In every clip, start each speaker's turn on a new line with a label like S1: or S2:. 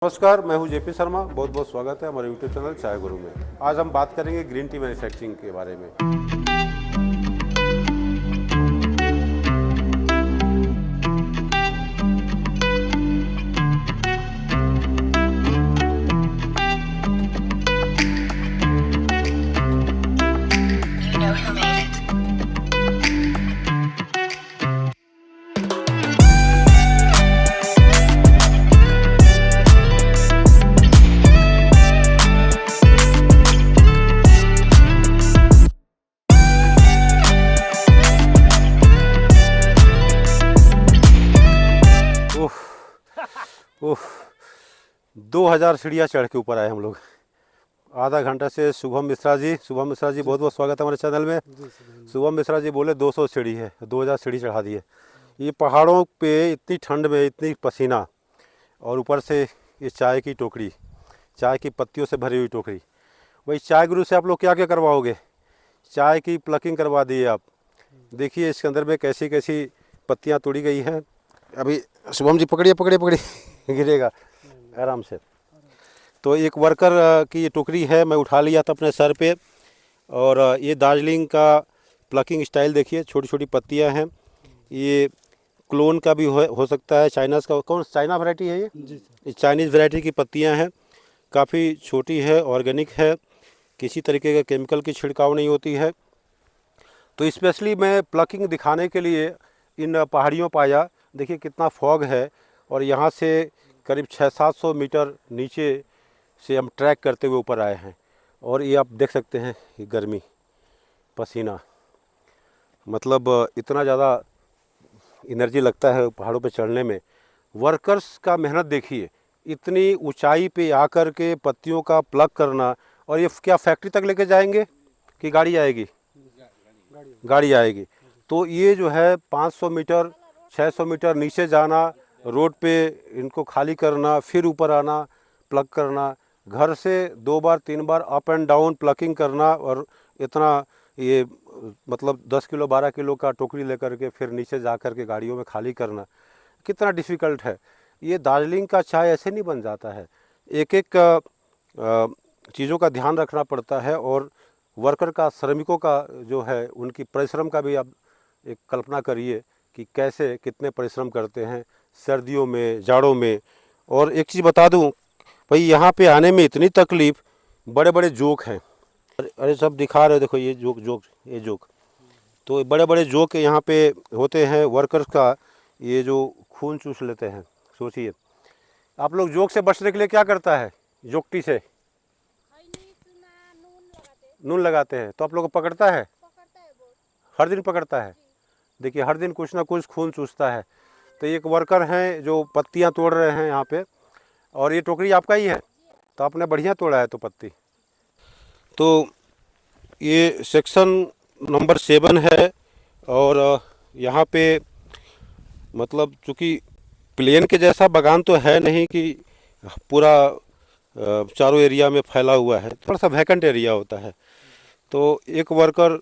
S1: नमस्कार, मैं हूं जेपी शर्मा। बहुत बहुत स्वागत है हमारे यूट्यूब चैनल चाय गुरु में। आज हम बात करेंगे ग्रीन टी मैन्युफैक्चरिंग के बारे में। ओह 2000 सीढ़ियाँ चढ़ के ऊपर आए हम लोग। आधा घंटा से शुभम मिश्रा जी बहुत बहुत स्वागत है हमारे चैनल में। शुभम मिश्रा जी बोले 200 सीढ़ी है, 2000 सीढ़ी चढ़ा दिए। ये पहाड़ों पे इतनी ठंड में इतनी पसीना, और ऊपर से ये चाय की टोकरी, चाय की पत्तियों से भरी हुई टोकरी। वही चाय गुरु से आप लोग क्या क्या करवाओगे? चाय की प्लकिंग करवा दिए आप। देखिए इसके अंदर में कैसी कैसी पत्तियाँ तोड़ी गई हैं। अभी शुभम जी पकड़िए गिरेगा आराम से। तो एक वर्कर की ये टोकरी है, मैं उठा लिया था अपने सर पे। और ये दार्जिलिंग का प्लकिंग स्टाइल देखिए, छोटी छोटी पत्तियां हैं। ये क्लोन का भी हो सकता है, चाइनाज का। कौन चाइना वैरायटी है ये? जी सर। ये चाइनीज़ वैरायटी की पत्तियां हैं, काफ़ी छोटी है, ऑर्गेनिक है, किसी तरीके का केमिकल की छिड़काव नहीं होती है। तो स्पेशली मैं प्लकिंग दिखाने के लिए इन पहाड़ियों पर आया। देखिए कितना फॉग है, और यहाँ से करीब 600-700 मीटर नीचे से हम ट्रैक करते हुए ऊपर आए हैं। और ये आप देख सकते हैं, ये गर्मी, पसीना, मतलब इतना ज़्यादा एनर्जी लगता है पहाड़ों पे चढ़ने में। वर्कर्स का मेहनत देखिए, इतनी ऊंचाई पे आकर के पत्तियों का प्लग करना। और ये क्या फैक्ट्री तक लेके जाएंगे कि गाड़ी आएगी? गाड़ी आएगी। तो ये जो है 500 मीटर 600 मीटर नीचे जाना, रोड पे इनको खाली करना, फिर ऊपर आना, प्लग करना, घर से 2 बार 3 बार अप एंड डाउन प्लकिंग करना। और इतना ये मतलब 10 किलो 12 किलो का टोकरी लेकर के फिर नीचे जा कर के गाड़ियों में खाली करना, कितना डिफ़िकल्ट है। ये दार्जिलिंग का चाय ऐसे नहीं बन जाता है। एक एक चीज़ों का ध्यान रखना पड़ता है। और वर्कर का, श्रमिकों का जो है, उनकी परिश्रम का भी आप एक कल्पना करिए कि कैसे कितने परिश्रम करते हैं सर्दियों में, जाड़ों में। और एक चीज़ बता दूं भाई, यहाँ पे आने में इतनी तकलीफ़, बड़े बड़े जोक हैं। अरे सब दिखा रहे हो, देखो ये जोक। तो बड़े बड़े जोक यहाँ पे होते हैं वर्कर्स का, ये जो खून चूस लेते हैं। सोचिए आप लोग जोक से बचने के लिए क्या करता है? जोकटी से नून लगाते हैं। तो आप लोग को पकड़ता है? हर दिन पकड़ता है। देखिए हर दिन कुछ ना कुछ खून चूसता है। तो एक वर्कर हैं जो पत्तियां तोड़ रहे हैं यहाँ पे। और ये टोकरी आपका ही है, तो आपने बढ़िया तोड़ा है तो पत्ती। तो ये सेक्शन नंबर 7 है। और यहाँ पे मतलब चूँकि प्लेन के जैसा बागान तो है नहीं कि पूरा चारों एरिया में फैला हुआ है, थोड़ा सा वैकेंट एरिया होता है। तो एक वर्कर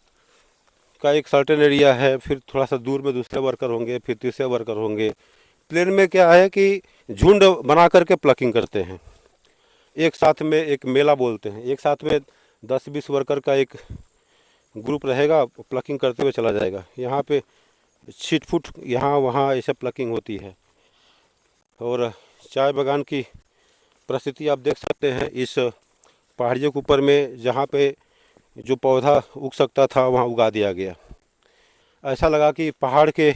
S1: का एक सर्टेन एरिया है, फिर थोड़ा सा दूर में दूसरे वर्कर होंगे, फिर तीसरे वर्कर होंगे। प्लेन में क्या है कि झुंड बना करके प्लकिंग करते हैं, एक साथ में, एक मेला बोलते हैं। एक साथ में 10-20 वर्कर का एक ग्रुप रहेगा, प्लकिंग करते हुए चला जाएगा। यहाँ पे छिटफुट यहाँ वहाँ ऐसे प्लकिंग होती है। और चाय बागान की परिस्थिति आप देख सकते हैं इस पहाड़ियों के ऊपर में, जहाँ पे जो पौधा उग सकता था वहाँ उगा दिया गया। ऐसा लगा कि पहाड़ के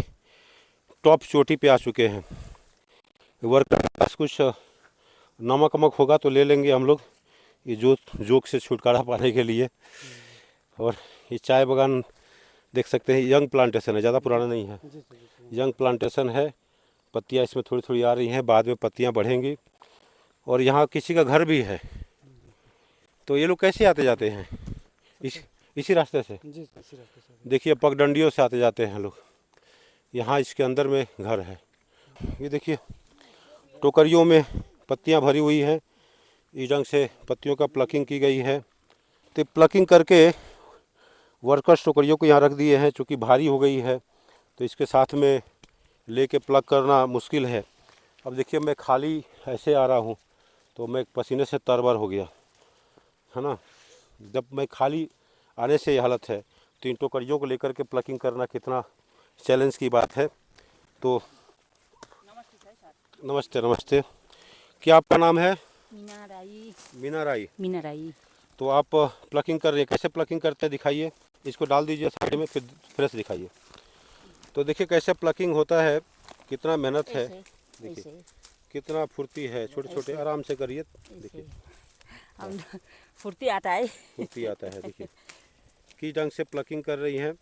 S1: टॉप चोटी पे आ चुके हैं। वर्कर के पास कुछ नमक वमक होगा तो ले लेंगे हम लोग, ये जोक से छुटकारा पाने के लिए। और ये चाय बागान देख सकते हैं, यंग प्लांटेशन है, ज़्यादा पुराना नहीं है, यंग प्लांटेशन है। पत्तियाँ इसमें थोड़ी थोड़ी आ रही हैं, बाद में पत्तियाँ बढ़ेंगी। और यहाँ किसी का घर भी है। तो ये लोग कैसे आते जाते हैं? इसी रास्ते से। देखिए पगडंडियों से आते जाते हैं लोग। यहाँ इसके अंदर में घर है। ये देखिए टोकरियों में पत्तियाँ भरी हुई हैं, इस ढंग से पत्तियों का प्लकिंग की गई है। तो प्लकिंग करके वर्कर्स टोकरियों को यहाँ रख दिए हैं, चूँकि भारी हो गई है तो इसके साथ में लेके प्लग करना मुश्किल है। अब देखिए मैं खाली ऐसे आ रहा हूँ, तो मैं पसीने से तरबतर हो गया, है ना। जब मैं खाली आने से ये हालत है, तो इन टोकरियों को लेकर के प्लकिंग करना कितना चैलेंज की बात है। तो नमस्ते नमस्ते, क्या आपका नाम है?
S2: मीना राई।
S1: मीना राई।
S2: मीना राई।
S1: तो आप प्लकिंग कर रहे हैं, कैसे प्लकिंग करते हैं दिखाइए। इसको डाल दीजिए साइड में, फिर फ्रेश दिखाइए। तो देखिए कैसे प्लकिंग होता है, कितना मेहनत है, देखिए कितना फुर्ती है। छोटे छोटे आराम से करिए, देखिए
S2: हम फुर्ती आता है,
S1: फुर्ती आता है। देखिए किस ढंग से प्लकिंग कर रही हैं,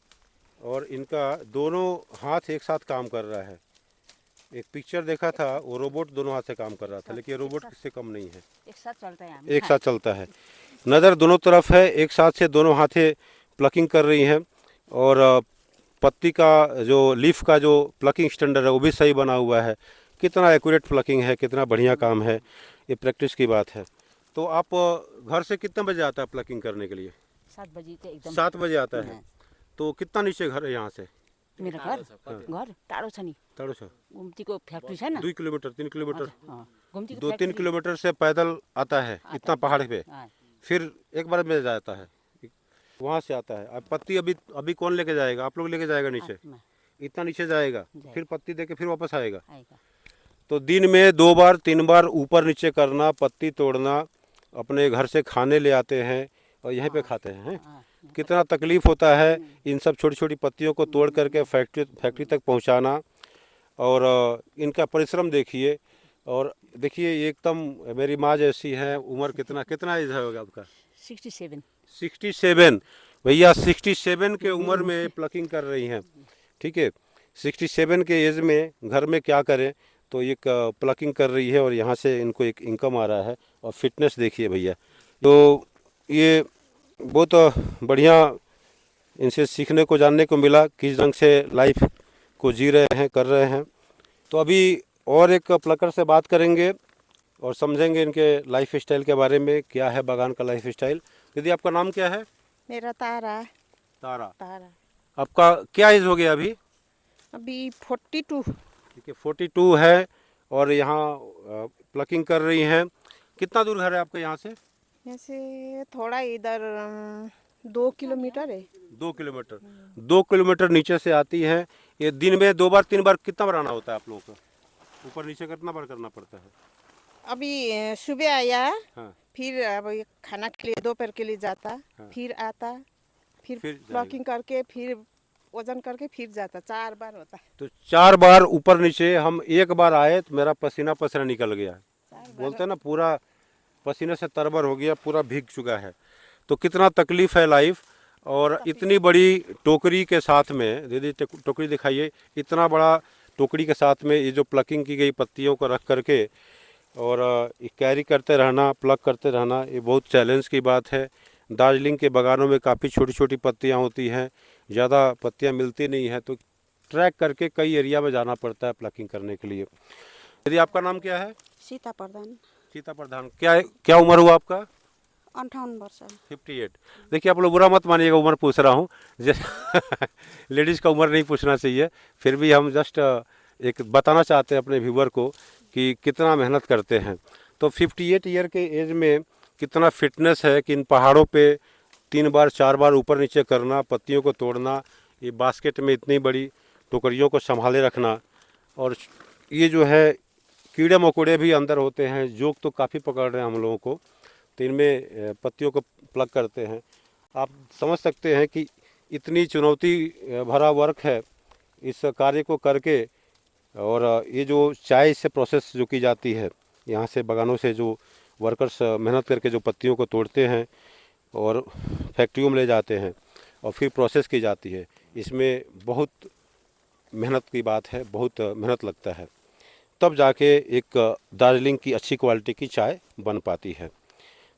S1: और इनका दोनों हाथ एक साथ काम कर रहा है। एक पिक्चर देखा था, वो रोबोट दोनों हाथ से काम कर रहा था, लेकिन ये रोबोट किससे कम नहीं है,
S2: एक साथ चलता है,
S1: एक साथ चलता है। नज़र दोनों तरफ है, एक साथ से दोनों हाथें प्लकिंग कर रही हैं। और पत्ती का जो लीफ का जो प्लकिंग स्टैंडर्ड है वो भी सही बना हुआ है। कितना एक्यूरेट प्लकिंग है, कितना बढ़िया काम है, ये प्रैक्टिस की बात है। तो आप घर से कितने बजे आता है प्लकिंग करने के लिए?
S2: 7 बजे के एकदम
S1: 7 बजे आता है। तो कितना नीचे घर है यहाँ से?
S2: मेरो घर टाढो छ नि,
S1: टाढो छ,
S2: घुम्तीको फ्याक्ट्री छैन,
S1: 2 किलोमीटर 3 किलोमीटर,
S2: घुम्तीको
S1: 2-3 किलोमीटर से पैदल आता है इतना पहाड़ पे, फिर एक बार में जाता है, वहाँ से आता है। अब पत्ती अभी अभी कौन लेके जाएगा? आप लोग लेके जाएगा नीचे, इतना नीचे जाएगा, फिर पत्ती देके फिर वापस आएगा। तो दिन में 2 बार 3 बार ऊपर नीचे करना, पत्ती तोड़ना, अपने घर से खाने ले आते हैं और यहीं पे खाते हैं। कितना तकलीफ़ होता है इन सब छोटी छोटी पत्तियों को तोड़ करके फैक्ट्री तक पहुंचाना। और इनका परिश्रम देखिए। और देखिए एकदम मेरी माँ जैसी है। उम्र कितना एज है होगा आपका?
S2: 67।
S1: 67 भैया, 67 के उम्र में प्लकिंग कर रही हैं, ठीक है। 67 के एज में घर में क्या करें, तो एक प्लकिंग कर रही है और यहाँ से इनको एक इनकम आ रहा है। और फिटनेस देखिए भैया, तो ये बहुत बढ़िया इनसे सीखने को जानने को मिला, किस ढंग से लाइफ को जी रहे हैं, कर रहे हैं। तो अभी और एक प्लकर से बात करेंगे और समझेंगे इनके लाइफ स्टाइल के बारे में, क्या है बागान का लाइफ स्टाइल। दीदी आपका नाम क्या है?
S3: मेरा तारा।
S1: तारा।
S3: तारा।
S1: आपका क्या एज हो गया अभी?
S3: अभी 42।
S1: ठीक है, 42 है। और यहाँ प्लकिंग कर रही हैं। कितना दूर घर है आपका यहाँ से?
S3: यहाँ से थोड़ा इधर 2 किलोमीटर है।
S1: 2 किलोमीटर। 2 किलोमीटर नीचे से आती हैं। ये दिन में 2 बार 3 बार कितना बार आना होता है आप लोगों को? ऊपर नीचे कितना बार करना पड़ता है?
S3: अभी सुबह आया,
S1: हाँ।
S3: फिर अब ये खाना के लिए दोपहर के लिए जाता,
S1: हाँ।
S3: फिर आता, फिर
S1: जाएगा।
S3: ब्लॉकिंग करके, फिर वजन करके, फिर जाता। 4 बार होता है।
S1: तो 4 बार ऊपर नीचे। हम एक बार आए तो मेरा पसीना पसीना निकल गया, बोलते हैं ना, पूरा पसीने से तरबर हो गया, पूरा भीग चुका है। तो कितना तकलीफ है लाइफ। और इतनी बड़ी टोकरी के साथ में, दीदी टोकरी दिखाइए, इतना बड़ा टोकरी के साथ में ये जो प्लकिंग की गई पत्तियों को रख करके और कैरी करते रहना, प्लक करते रहना, ये बहुत चैलेंज की बात है। दार्जिलिंग के बागानों में काफ़ी छोटी छोटी पत्तियाँ होती हैं, ज़्यादा पत्तियाँ मिलती नहीं हैं, तो ट्रैक करके कई एरिया में जाना पड़ता है प्लकिंग करने के लिए। यदि आपका नाम क्या है?
S3: सीता प्रधान।
S1: सीता प्रधान। क्या उम्र हुआ आपका?
S3: 58 वर्ष।
S1: 58। देखिए आप लोग बुरा मत मानिएगा, उम्र पूछ रहा हूँ, लेडीज़ का उम्र नहीं पूछना चाहिए, फिर भी हम जस्ट एक बताना चाहते हैं अपने व्यूवर को कि कितना मेहनत करते हैं। तो 58 ईयर के एज में कितना फिटनेस है कि इन पहाड़ों पे 3 बार 4 बार ऊपर नीचे करना, पत्तियों को तोड़ना, ये बास्केट में इतनी बड़ी टोकरियों को संभाले रखना। और ये जो है कीड़े मकोड़े भी अंदर होते हैं, जोक तो काफ़ी पकड़ रहे हैं हम लोगों को, तो इनमें पत्तियों को प्लग करते हैं। आप समझ सकते हैं कि इतनी चुनौती भरा वर्क है इस कार्य को करके। और ये जो चाय से प्रोसेस जो की जाती है, यहाँ से बागानों से जो वर्कर्स मेहनत करके जो पत्तियों को तोड़ते हैं और फैक्ट्रियों में ले जाते हैं और फिर प्रोसेस की जाती है, इसमें बहुत मेहनत की बात है, बहुत मेहनत लगता है, तब जाके एक दार्जिलिंग की अच्छी क्वालिटी की चाय बन पाती है।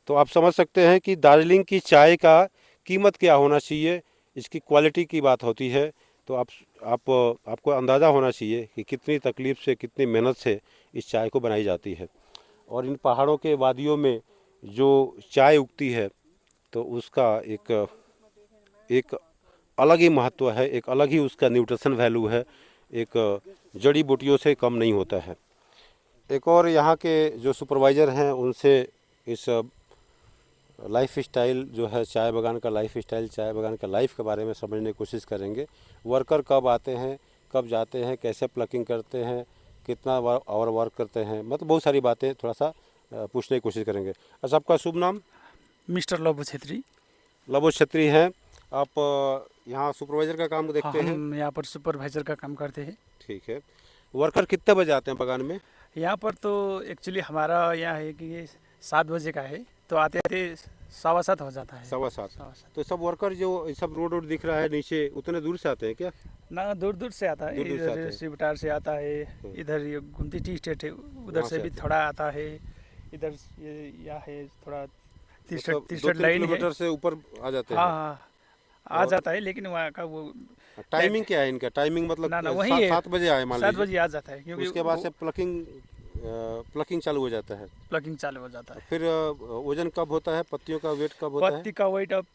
S1: तो आप समझ सकते हैं कि दार्जिलिंग की चाय का कीमत क्या होना चाहिए, इसकी क्वालिटी की बात होती है। तो आपको अंदाज़ा होना चाहिए कि कितनी तकलीफ़ से, कितनी मेहनत से इस चाय को बनाई जाती है। और इन पहाड़ों के वादियों में जो चाय उगती है, तो उसका एक अलग ही महत्व है, एक अलग ही उसका न्यूट्रिशन वैल्यू है, एक जड़ी बूटियों से कम नहीं होता है। एक और यहाँ के जो सुपरवाइज़र हैं उनसे इस लाइफ स्टाइल जो है चाय बागान का लाइफ स्टाइल, चाय बागान का लाइफ के बारे में समझने की कोशिश करेंगे। वर्कर कब आते हैं, कब जाते हैं, कैसे प्लकिंग करते हैं, कितना आवर वर्क करते हैं, मतलब बहुत सारी बातें थोड़ा सा पूछने की कोशिश करेंगे। अच्छा, आपका शुभ नाम?
S4: मिस्टर लबू छेत्री।
S1: लबो छेत्री हैं आप। यहाँ सुपरवाइज़र का काम देखते हैं?
S4: हम यहाँ पर सुपरवाइज़र का काम करते हैं।
S1: ठीक है। वर्कर कितने बजे आते हैं बागान में?
S4: यहाँ पर तो एक्चुअली हमारा यहाँ है कि ये 7 बजे का है, तो आते आते 7:15 हो जाता है।
S1: 7:15।
S4: 7:15।
S1: तो सब वर्कर जो ये सब रोड वोड दिख रहा है नीचे, उतने दूर से आते हैं क्या?
S4: ना दूर दूर से आता है,
S1: दूर-दूर से आते हैं।
S4: इधर शिवटार से आता है, इधर ये गुमती टी स्टेट है उधर
S1: वहाँ
S4: से
S1: से
S4: भी
S1: आते हैं।
S4: थोड़ा आता है, इधर ये यहाँ है थोड़ा
S1: मतलब
S4: 30
S1: 2-3
S4: लाइन है।
S1: किलोमीटर से ऊपर आ जाते
S4: हाँ
S1: हैं।
S4: हाँ आ जाता है, लेकिन वहाँ का वो
S1: टाइमिंग क्या है इनका? टाइमिंग मतलब
S4: ना वही है,
S1: 7 बजे आए मान
S4: 7
S1: लीजिए,
S4: बजे आ जाता है, क्योंकि
S1: उसके बाद से प्लकिंग चालू हो जाता है।
S4: प्लगिंग चालू हो जाता है।
S1: फिर वजन कब होता है? पत्तियों का वेट कब होता है?
S4: पत्ती का वेट अब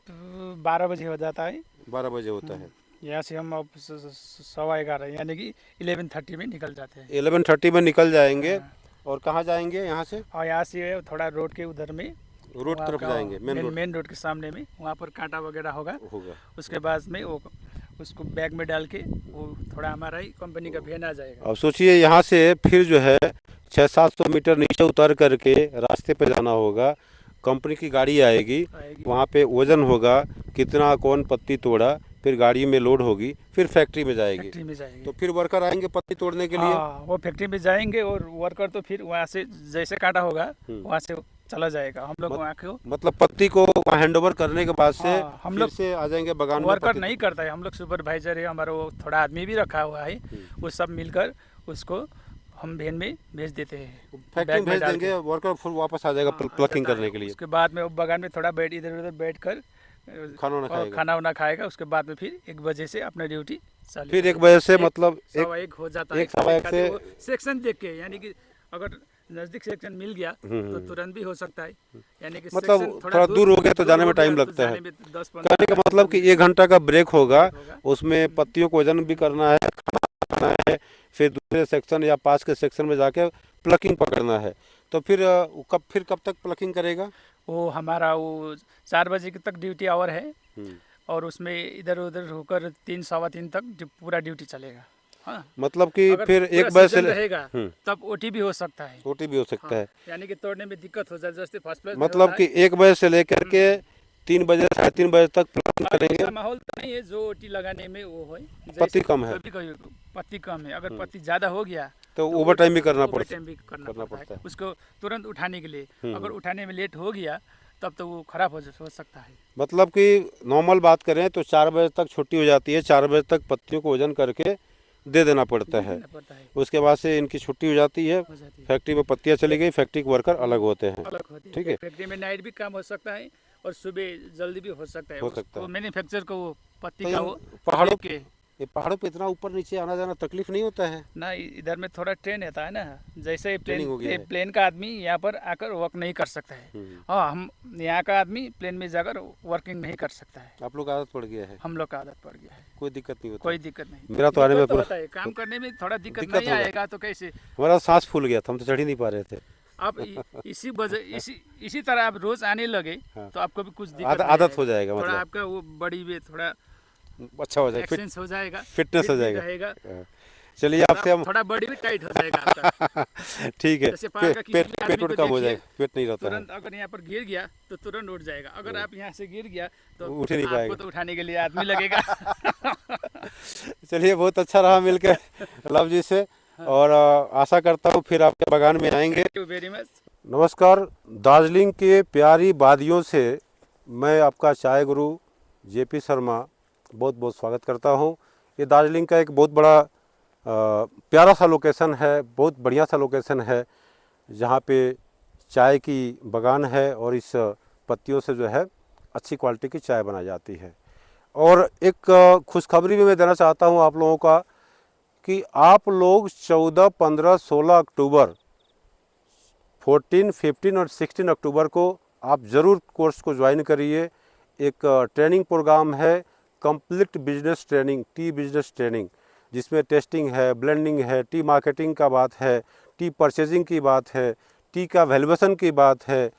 S4: 12 बजे हो जाता है।
S1: 12 बजे होता है।
S4: यहाँ से हम अब 11:15 यानी कि 11:30 में निकल जाते हैं।
S1: 11:30 में निकल जाएंगे। और कहाँ जाएंगे यहाँ से?
S4: और यहाँ से थोड़ा रोड के उधर में
S1: रोड
S4: वहाँ
S1: तरफ
S4: का
S1: जाएंगे, मेन रोड
S4: मेन रोड के सामने में, वहाँ पर कांटा वगैरह होगा।
S1: होगा।
S4: उसके बाद में वो उसको बैग में डाल के वो थोड़ा हमारा ही कंपनी का वैन आ जाएगा।
S1: अब सोचिए यहाँ से फिर जो है 600-700 मीटर नीचे उतर करके रास्ते पे जाना होगा, कंपनी की गाड़ी आएगी, वहाँ पे वजन होगा, कितना कौन पत्ती तोड़ा, फिर गाड़ी में लोड होगी, फिर फैक्ट्री में जाएगी।
S4: फैक्ट्री में जाएंगे।
S1: तो फिर वर्कर आएंगे पत्ती तोड़ने के लिए।
S4: हाँ, वो फैक्ट्री में जाएंगे और वर्कर तो फिर वहाँ से जैसे कांटा होगा वहाँ से चला जाएगा। हम लोग वहाँ को
S1: मतलब पत्ती को हैंडओवर करने के बाद से
S4: हाँ, हम
S1: फिर
S4: लोग
S1: से आ जाएंगे बागान में।
S4: वर्कर
S1: पत्ती
S4: नहीं करता है, हम लोग सुपरवाइजर है, हमारा वो थोड़ा आदमी भी रखा हुआ है, वो सब मिलकर उसको हम वैन में भेज देते हैं।
S1: फैक्ट्री
S4: बैग
S1: में
S4: में
S1: भेज
S4: डाल
S1: देंगे,
S4: के।
S1: वर्कर फिर वापस आ जाएगा
S4: हाँ,
S1: प्लकिंग
S4: जाता
S1: करने
S4: है।
S1: के लिए।
S4: उसके बाद में वो बागान में थोड़ा बैठ इधर उधर बैठ कर
S1: खाना वाना
S4: और
S1: खाएगा।
S4: खाना वाना खाएगा। उसके बाद में फिर 1 बजे से अपना ड्यूटी चालू।
S1: फिर 1 बजे से मतलब
S4: 1:15 हो जाता है।
S1: 1:15 से
S4: वो सेक्शन देख के, यानी कि अगर नजदीक सेक्शन मिल गया तो तुरंत भी हो सकता है, यानी कि
S1: मतलब
S4: सेक्शन
S1: थोड़ा दूर हो गया तो जाने में
S4: हो गया
S1: टाइम
S4: तो
S1: लगता है।
S4: जाने में 10-15
S1: कहने का मतलब कि 1 घंटा का ब्रेक होगा, उसमें पत्तियों को वजन भी करना है, खाना है, फिर दूसरे सेक्शन या पास के सेक्शन में जाके प्लकिंग पकड़ना है। तो फिर कब तक प्लकिंग करेगा?
S4: वो हमारा वो 4 बजे तक ड्यूटी आवर है, और उसमें इधर उधर होकर 3-3:15 तक पूरा ड्यूटी चलेगा। हाँ,
S1: मतलब कि
S4: अगर
S1: फिर
S4: पूरा
S1: 1 बजे
S4: सीजन
S1: से
S4: रहेगा तब ओटी भी हो सकता है।
S1: छोटी भी हो सकता है।
S4: यानी कि तोड़ने में दिक्कत हो जाए, जैसे फर्स्ट प्लेस
S1: मतलब कि 1 बजे से लेकर के 3 बजे 3:30 बजे तक प्लकिंग करेंगे।
S4: ऐसा माहौल तो नहीं है जो ओटी लगाने में वो है।
S1: पत्ती कम है।
S4: कभी पत्ती कम है, अगर पत्ती ज़्यादा हो गया
S1: तो ओवर टाइम भी करना
S4: ओवरटाइम भी करना पड़ता है उसको तुरंत उठाने के लिए। अगर उठाने में लेट हो गया तब तो वो खराब हो सकता है।
S1: मतलब कि नॉर्मल बात करें तो 4 बजे तक छुट्टी हो जाती है, 4 बजे तक पत्तियों को वजन करके दे देना पड़ता है। उसके बाद से इनकी छुट्टी हो जाती है, फैक्ट्री में पत्तियां चली गई, फैक्ट्री के वर्कर अलग होते हैं।
S4: अलग होती है।
S1: ठीक है।
S4: फैक्ट्री में नाइट भी काम हो सकता है और सुबह जल्दी भी हो सकता है।
S1: हो सकता है।
S4: मैन्युफैक्चर को वो पत्ती
S1: तो
S4: का
S1: इन
S4: वो
S1: पहाड़ों
S4: के
S1: ये पहाड़ों पे इतना ऊपर नीचे आना जाना तकलीफ नहीं होता है?
S4: ना, इधर में थोड़ा ट्रेन रहता है ना, जैसे
S1: ट्रेनिंग हो गया है।
S4: प्लेन का आदमी यहाँ पर आकर वर्क नहीं कर सकता है। हाँ, हम यहाँ का आदमी प्लेन में जाकर वर्किंग नहीं कर सकता है।
S1: आप लोग आदत पड़ गया है,
S4: हम लोग का आदत पड़ गया है,
S1: कोई दिक्कत नहीं होता?
S4: कोई दिक्कत नहीं।
S1: मेरा तो आने में
S4: दिक्कत
S1: पूरा
S4: होता है, काम करने में थोड़ा दिक्कत
S1: दिक्कत
S4: नहीं
S1: होगा।
S4: आएगा तो कैसे
S1: हमारा सांस फूल गया था, हम तो चढ़ ही नहीं पा रहे थे।
S4: आप इसी तरह आप रोज आने लगे
S1: हाँ।
S4: तो आपको भी कुछ दिक्कत नहीं
S1: आदत
S4: आएगा।
S1: हो जाएगा,
S4: थोड़ा
S1: मतलब
S4: आपका वो बॉडी में थोड़ा
S1: अच्छा हो जाएगा,
S4: एक्सचेंज हो जाएगा,
S1: फिटनेस हो
S4: fit भी
S1: जाएगा।
S4: रहेगा।
S1: हाँ। चलिए आपसे हम
S4: थोड़ा बॉडी भी टाइट हो जाएगा आपका।
S1: ठीक है,
S4: जैसे पहाड़ का किसी
S1: पेट
S4: भी आदमी
S1: पेट
S4: को
S1: कम हो
S4: देखिए,
S1: जाएगा, पेट नहीं रहता है।
S4: तुरंत अगर यहाँ पर गिर गया तो तुरंत उठ जाएगा। अगर आप यहाँ से गिर गया तो
S1: उठ ही नहीं
S4: आपको
S1: पाएगा।
S4: तो उठाने के लिए आदमी लगेगा।
S1: चलिए बहुत अच्छा रहा मिलकर लव जी से, और आशा करता हूँ फिर आपके बागान में आएंगे।
S4: Thank you very much.
S1: नमस्कार, दार्जिलिंग के प्यारी वादियों से मैं आपका चाय गुरु जेपी शर्मा बहुत बहुत स्वागत करता हूँ। ये दार्जिलिंग का एक बहुत बड़ा प्यारा सा लोकेशन है, बहुत बढ़िया सा लोकेशन है, जहाँ पे चाय की बागान है और इस पत्तियों से जो है अच्छी क्वालिटी की चाय बनाई जाती है। और एक खुशखबरी भी मैं देना चाहता हूँ आप लोगों का कि आप लोग 14, 15, 16 अक्टूबर, 14, 15 और 16 अक्टूबर को आप ज़रूर कोर्स को ज्वाइन करिए। एक ट्रेनिंग प्रोग्राम है, complete business training, T business training, जिसमें टेस्टिंग है, ब्लेंडिंग है, टी मार्केटिंग का बात है, टी परचेजिंग की बात है, टी का वैल्यूएशन की बात है,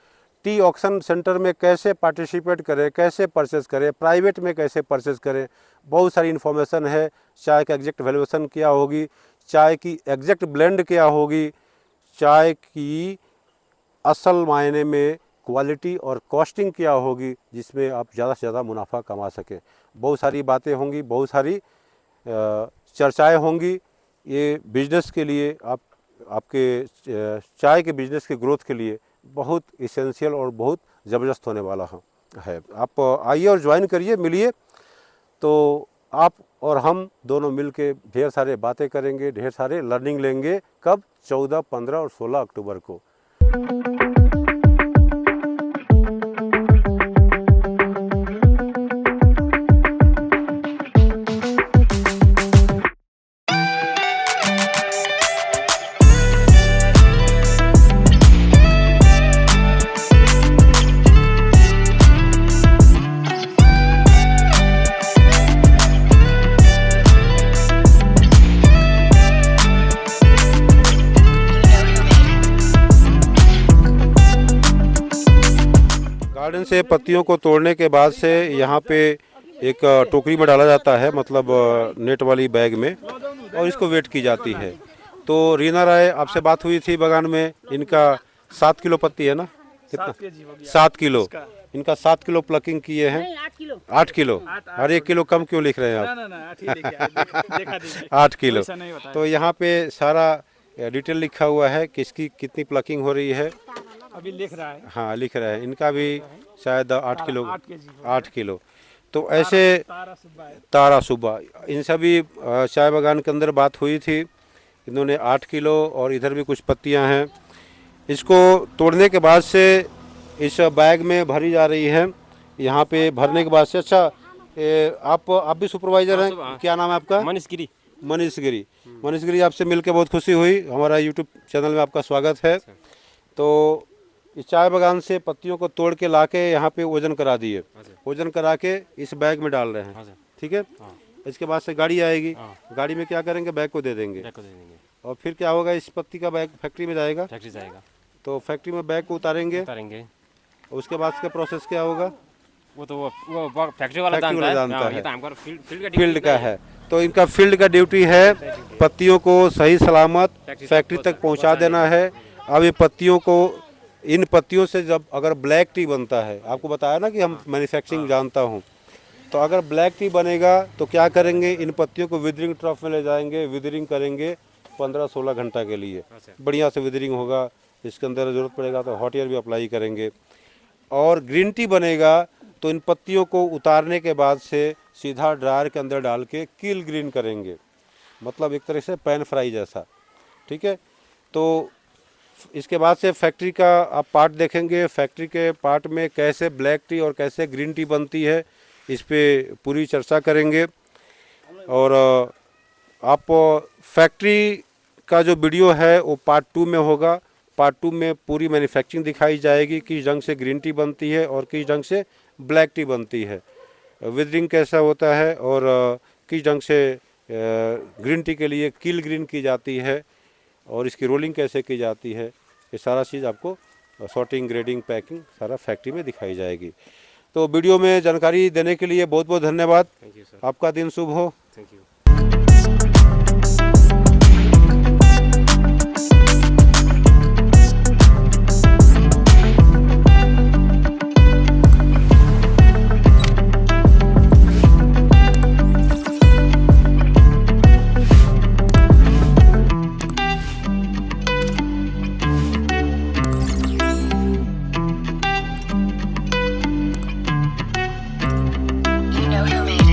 S1: टी ऑक्शन सेंटर में कैसे पार्टिसिपेट करें, कैसे परचेज करें, प्राइवेट में कैसे परचेज करें, बहुत सारी इन्फॉर्मेशन है। चाय का एग्जैक्ट वैल्यूएशन क्या होगी, चाय की एग्जैक्ट ब्लेंड क्या होगी, चाय की असल मायने में क्वालिटी और कॉस्टिंग क्या होगी, जिसमें आप ज़्यादा से ज़्यादा मुनाफा कमा सकें। बहुत सारी बातें होंगी, बहुत सारी चर्चाएं होंगी। ये बिजनेस के लिए आपके चाय के बिजनेस के ग्रोथ के लिए बहुत इसेंशियल और बहुत ज़बरदस्त होने वाला है। आप आइए और ज्वाइन करिए, मिलिए, तो आप और हम दोनों मिल के ढेर सारे बातें करेंगे, ढेर सारे लर्निंग लेंगे। कब? 14, 15 और 16 अक्टूबर को। गार्डन से पत्तियों को तोड़ने के बाद से यहाँ पे एक टोकरी में डाला जाता है, मतलब नेट वाली बैग में, और इसको वेट की जाती है। तो रीना राय, आपसे बात हुई थी बगान में, इनका 7 किलो पत्ती है ना? कितना?
S4: 7 kg हो गया
S1: 7 किलो। इनका 7 किलो प्लकिंग किए हैं।
S2: 8 किलो।
S1: 8 किलो। और 1 किलो कम क्यों लिख रहे हैं आप?
S4: ना 8 ही देखा दीजिए
S1: 8 किलो।
S4: ऐसा नहीं होता है।
S1: तो यहाँ पे सारा डिटेल लिखा हुआ है, किसकी कितनी प्लकिंग हो रही है।
S4: अभी लिख रहा है
S1: हाँ, लिख रहा है। इनका भी शायद 8 किलो।
S4: 8 kg
S1: 8 kilo. तो ऐसे
S4: तारा सुब्बा है।
S1: तारा सुबह, इन सभी चाय बागान के अंदर बात हुई थी। इन्होंने 8 किलो, और इधर भी कुछ पत्तियां हैं, इसको तोड़ने के बाद से इस बैग में भरी जा रही है। यहाँ पे भरने के बाद से, अच्छा आप भी सुपरवाइजर हैं? क्या नाम है आपका?
S5: मनीष गिरी।
S1: मनीष गिरी। मनीष गिरी, आपसे मिलकर बहुत खुशी हुई। हमारा यूट्यूब चैनल में आपका स्वागत है। तो इस चाय बागान से पत्तियों को तोड़ के लाके यहाँ पे वजन करा दिए, वजन करा के इस बैग में डाल रहे हैं, ठीक है? इसके बाद से गाड़ी आएगी, गाड़ी में क्या करेंगे? बैग को दे देंगे, और फिर क्या होगा? इस पत्ती का बैग फैक्ट्री में जाएगा। तो फैक्ट्री में बैग को उतारेंगे, उसके बाद इसका प्रोसेस क्या होगा?
S5: वो फैक्ट्री वाला
S1: जानता है।
S5: ये तो हमको
S1: फील्ड का है। तो इनका फील्ड का ड्यूटी है पत्तियों को सही सलामत फैक्ट्री तक पहुंचा देना है। अब ये पत्तियों को, इन पत्तियों से जब अगर ब्लैक टी बनता है, आपको बताया ना कि हम मैन्युफैक्चरिंग जानता हूँ, तो अगर ब्लैक टी बनेगा तो क्या करेंगे? इन पत्तियों को विदरिंग ट्रफ में ले जाएंगे, विदरिंग करेंगे 15-16 घंटा के लिए। बढ़िया से विदरिंग होगा, इसके अंदर ज़रूरत पड़ेगा तो हॉट एयर भी अप्लाई करेंगे। और ग्रीन टी बनेगा तो इन पत्तियों को उतारने के बाद से सीधा ड्रायर के अंदर डाल के कील ग्रीन करेंगे, मतलब एक तरह से पैन फ्राई जैसा, ठीक है? तो इसके बाद से फैक्ट्री का आप पार्ट देखेंगे। फैक्ट्री के पार्ट में कैसे ब्लैक टी और कैसे ग्रीन टी बनती है, इस पे पूरी चर्चा करेंगे। और आप फैक्ट्री का जो वीडियो है वो पार्ट 2 में होगा। पार्ट 2 में पूरी मैन्युफैक्चरिंग दिखाई जाएगी, किस ढंग से ग्रीन टी बनती है और किस ढंग से ब्लैक टी बनती है, विदरिंग कैसा होता है, और किस ढंग से ग्रीन टी के लिए कील ग्रीन की जाती है, और इसकी रोलिंग कैसे की जाती है। ये सारा चीज़ आपको सॉर्टिंग, ग्रेडिंग, पैकिंग सारा फैक्ट्री में दिखाई जाएगी। तो वीडियो में जानकारी देने के लिए बहुत बहुत धन्यवाद। आपका दिन शुभ हो।
S5: Thank you.